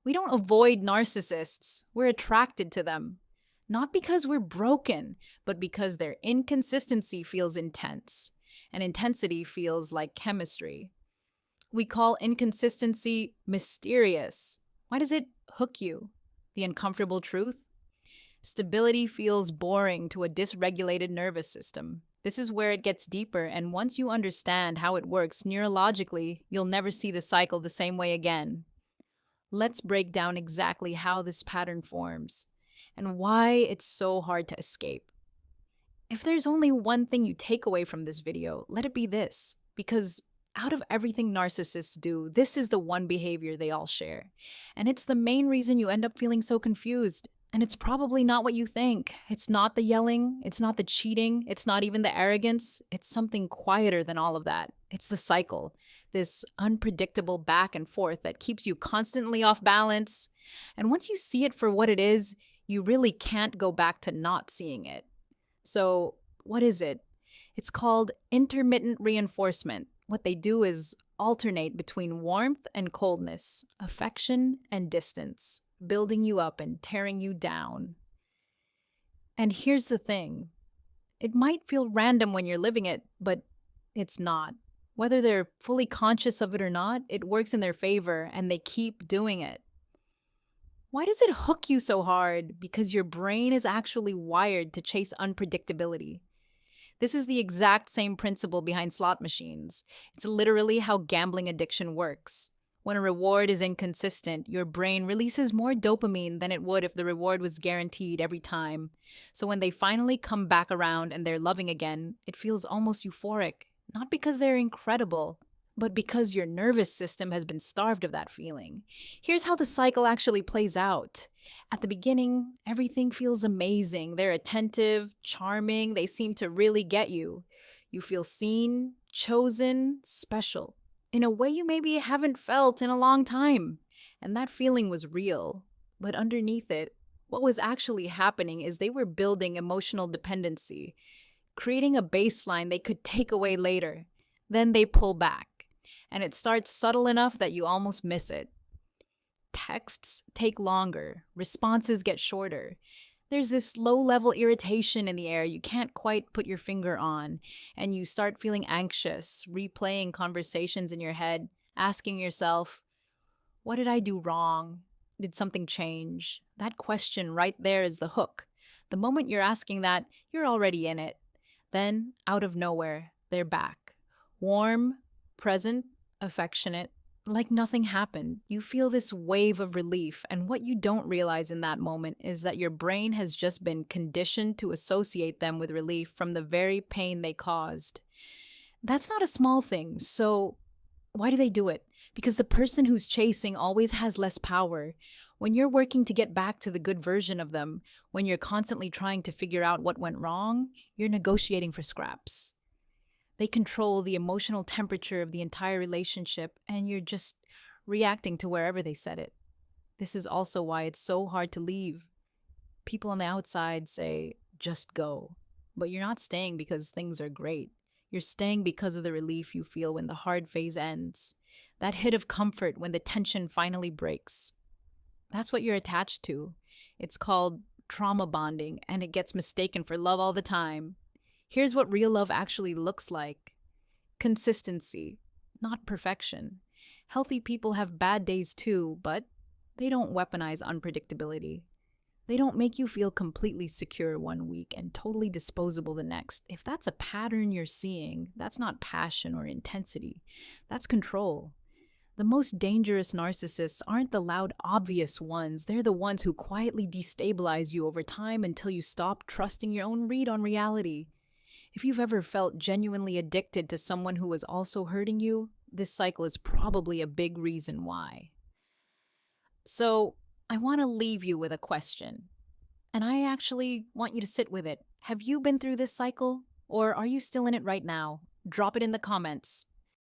We don't avoid narcissists, we're attracted to them. Not because we're broken, but because their inconsistency feels intense, and intensity feels like chemistry. We call inconsistency mysterious. Why does it hook you? The uncomfortable truth? Stability feels boring to a dysregulated nervous system. This is where it gets deeper, and once you understand how it works neurologically, you'll never see the cycle the same way again. Let's break down exactly how this pattern forms and why it's so hard to escape. If there's only one thing you take away from this video, let it be this. Because out of everything narcissists do, this is the one behavior they all share. And it's the main reason you end up feeling so confused. And it's probably not what you think. It's not the yelling, it's not the cheating, it's not even the arrogance. It's something quieter than all of that. It's the cycle, this unpredictable back and forth that keeps you constantly off balance. And once you see it for what it is, you really can't go back to not seeing it. So, what is it? It's called intermittent reinforcement. What they do is alternate between warmth and coldness, affection and distance, building you up and tearing you down. And here's the thing. It might feel random when you're living it, but it's not. Whether they're fully conscious of it or not, it works in their favor and they keep doing it. Why does it hook you so hard? Because your brain is actually wired to chase unpredictability. This is the exact same principle behind slot machines. It's literally how gambling addiction works. When a reward is inconsistent, your brain releases more dopamine than it would if the reward was guaranteed every time. So when they finally come back around and they're loving again, it feels almost euphoric. Not because they're incredible, but because your nervous system has been starved of that feeling. Here's how the cycle actually plays out. At the beginning, everything feels amazing. They're attentive, charming, they seem to really get you. You feel seen, chosen, special, in a way you maybe haven't felt in a long time. And that feeling was real. But underneath it, what was actually happening is they were building emotional dependency, creating a baseline they could take away later. Then they pull back. And it starts subtle enough that you almost miss it. Texts take longer, responses get shorter. There's this low-level irritation in the air you can't quite put your finger on, and you start feeling anxious, replaying conversations in your head, asking yourself, what did I do wrong? Did something change? That question right there is the hook. The moment you're asking that, you're already in it. Then, out of nowhere, they're back. Warm, present, affectionate, like nothing happened. You feel this wave of relief, and what you don't realize in that moment is that your brain has just been conditioned to associate them with relief from the very pain they caused. That's not a small thing, so why do they do it? Because the person who's chasing always has less power. When you're working to get back to the good version of them, when you're constantly trying to figure out what went wrong, you're negotiating for scraps. They control the emotional temperature of the entire relationship, and you're just reacting to wherever they set it. This is also why it's so hard to leave. People on the outside say, just go. But you're not staying because things are great. You're staying because of the relief you feel when the hard phase ends. That hit of comfort when the tension finally breaks. That's what you're attached to. It's called trauma bonding, and it gets mistaken for love all the time. Here's what real love actually looks like. Consistency, not perfection. Healthy people have bad days too, but they don't weaponize unpredictability. They don't make you feel completely secure one week and totally disposable the next. If that's a pattern you're seeing, that's not passion or intensity. That's control. The most dangerous narcissists aren't the loud, obvious ones. They're the ones who quietly destabilize you over time until you stop trusting your own read on reality. If you've ever felt genuinely addicted to someone who was also hurting you, this cycle is probably a big reason why. So, I want to leave you with a question. And I actually want you to sit with it. Have you been through this cycle? Or are you still in it right now? Drop it in the comments.